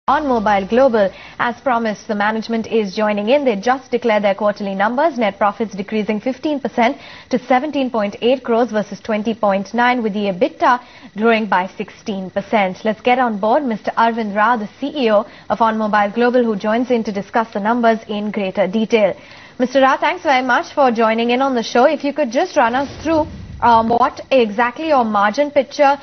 OnMobile Global. As promised, the management is joining in. They just declared their quarterly numbers. Net profits decreasing 15% to 17.8 crores versus 20.9, with the EBITDA growing by 16%. Let's get on board Mr. Arvind Rao, the CEO of OnMobile Global, who joins in to discuss the numbers in greater detail. Mr. Rao, thanks very much for joining in on the show. If you could just run us through what exactly your margin picture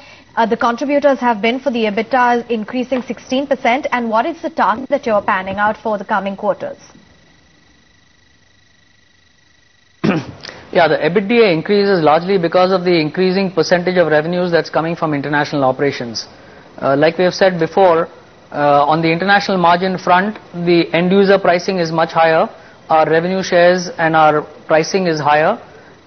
the contributors have been for the EBITDA increasing 16%, and what is the target that you're panning out for the coming quarters? Yeah, the EBITDA increase is largely because of the increasing percentage of revenues that's coming from international operations. Like we have said before, on the international margin front, the end user pricing is much higher, our revenue shares and our pricing is higher,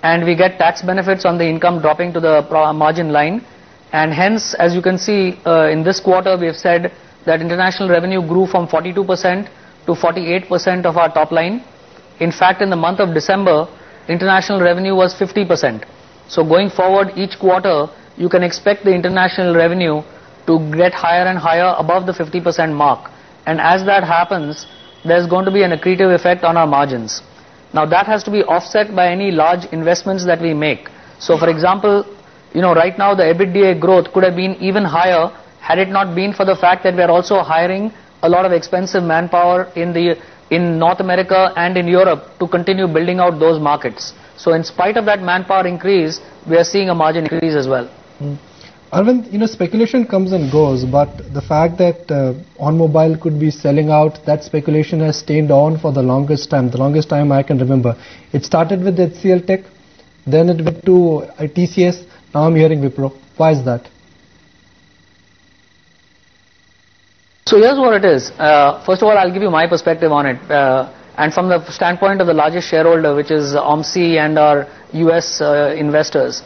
and we get tax benefits on the income dropping to the margin line. And hence, as you can see, in this quarter we have said that international revenue grew from 42% to 48% of our top line. In fact, in the month of December, international revenue was 50%. So going forward, each quarter you can expect the international revenue to get higher and higher above the 50% mark. And as that happens, there's going to be an accretive effect on our margins. Now that has to be offset by any large investments that we make. So for example, right now the EBITDA growth could have been even higher had it not been for the fact that we are also hiring a lot of expensive manpower in North America and in Europe to continue building out those markets. So in spite of that manpower increase, we are seeing a margin increase as well. Arvind, speculation comes and goes, but the fact that OnMobile could be selling out, that speculation has stayed on for the longest time I can remember. It started with HCL Tech, then it went to TCS, now I'm hearing Wipro. Why is that? So here's what it is. First of all, I'll give you my perspective on it. And from the standpoint of the largest shareholder, which is OMC and our US investors,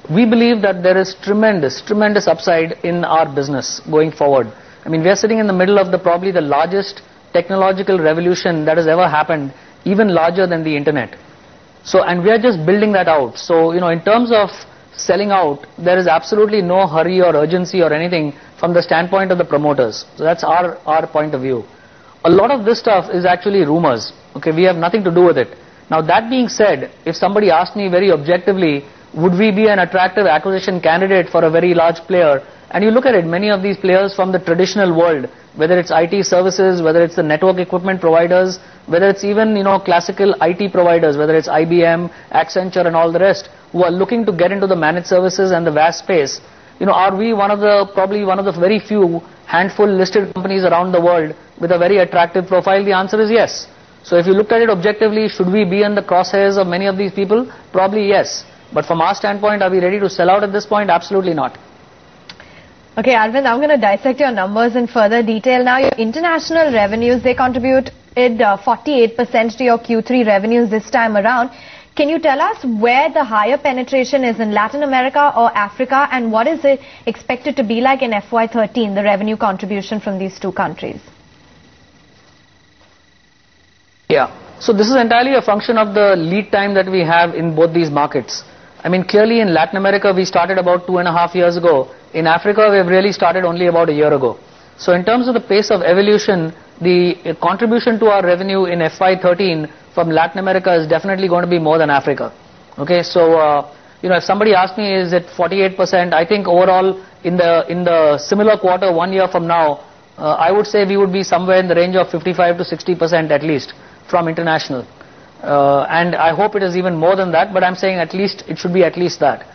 we believe that there is tremendous upside in our business going forward. I mean, we are sitting in the middle of probably the largest technological revolution that has ever happened, even larger than the internet. So, and we are just building that out. So, in terms of selling out, there is absolutely no hurry or urgency or anything from the standpoint of the promoters. So that's our point of view. A lot of this stuff is actually rumors. Okay, we have nothing to do with it. Now that being said, if somebody asked me very objectively, would we be an attractive acquisition candidate for a very large player? And you look at it, many of these players from the traditional world, whether it's IT services, whether it's the network equipment providers, whether it's even, classical IT providers, whether it's IBM, Accenture and all the rest, who are looking to get into the managed services and the VAS space, are we probably one of the very few handful listed companies around the world with a very attractive profile? The answer is yes. So if you look at it objectively, should we be in the crosshairs of many of these people? Probably yes. But from our standpoint, are we ready to sell out at this point? Absolutely not. Okay, Arvind, I'm going to dissect your numbers in further detail. Now, your international revenues, they contributed 48% to your Q3 revenues this time around. Can you tell us where the higher penetration is, in Latin America or Africa, and what is it expected to be like in FY13, the revenue contribution from these two countries? Yeah, so this is entirely a function of the lead time that we have in both these markets. I mean, clearly in Latin America we started about 2.5 years ago. In Africa we have really started only about a year ago. So in terms of the pace of evolution, the contribution to our revenue in FY13 from Latin America is definitely going to be more than Africa. Okay, so if somebody asks me, is it 48%? I think overall in the similar quarter 1 year from now, I would say we would be somewhere in the range of 55 to 60% at least from international. And I hope it is even more than that, but I'm saying at least it should be at least that.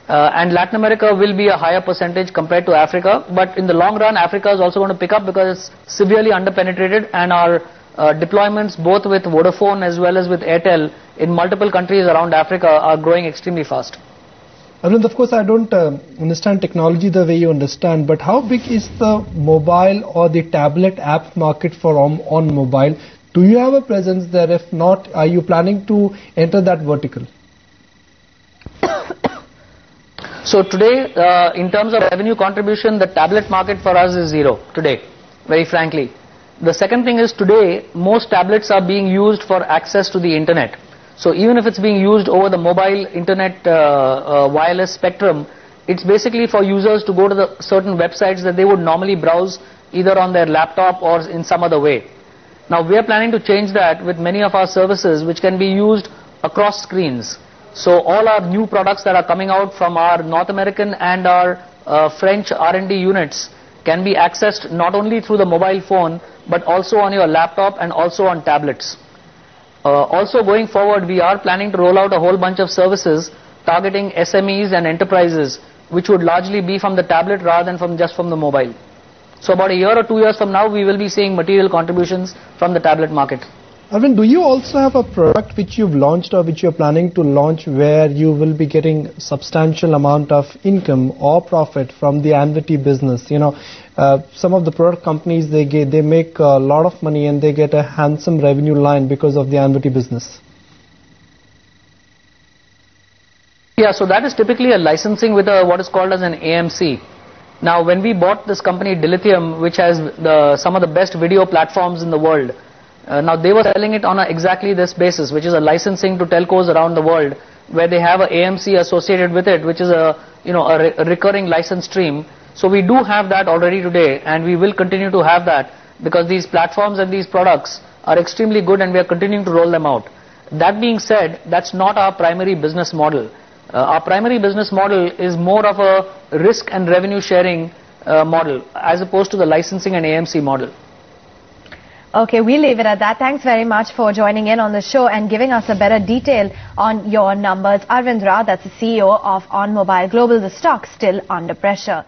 And Latin America will be a higher percentage compared to Africa, but in the long run Africa is also going to pick up because it's severely underpenetrated, and our deployments both with Vodafone as well as with Airtel in multiple countries around Africa are growing extremely fast. Arvind, of course I don't understand technology the way you understand, but how big is the mobile or the tablet app market for OnMobile? Do you have a presence there? If not, are you planning to enter that vertical? So today, in terms of revenue contribution, the tablet market for us is zero today, very frankly. The second thing is, today most tablets are being used for access to the internet. So even if it's being used over the mobile internet wireless spectrum, It's basically for users to go to the certain websites that they would normally browse either on their laptop or in some other way. Now we are planning to change that with many of our services which can be used across screens. So all our new products that are coming out from our North American and our French R&D units can be accessed not only through the mobile phone but also on your laptop and also on tablets. Also going forward, we are planning to roll out a whole bunch of services targeting SMEs and enterprises which would largely be from the tablet rather than just from the mobile. So about a year or 2 years from now, we will be seeing material contributions from the tablet market. Arvind, do you also have a product which you've launched or which you're planning to launch where you will be getting substantial amount of income or profit from the annuity business? You know, some of the product companies, they make a lot of money and they get a handsome revenue line because of the annuity business. Yeah, so that is typically a licensing with what is called as an AMC. Now, when we bought this company Dilithium, which has some of the best video platforms in the world, now they were selling it on exactly this basis, which is a licensing to telcos around the world, where they have a AMC associated with it, which is a recurring license stream. So we do have that already today, and we will continue to have that because these platforms and these products are extremely good, and we are continuing to roll them out. That being said, that's not our primary business model. Our primary business model is more of a risk and revenue sharing model as opposed to the licensing and AMC model. Okay, we'll leave it at that. Thanks very much for joining in on the show and giving us a better detail on your numbers. Arvind Rao, that's the CEO of OnMobile Global. The stock still under pressure.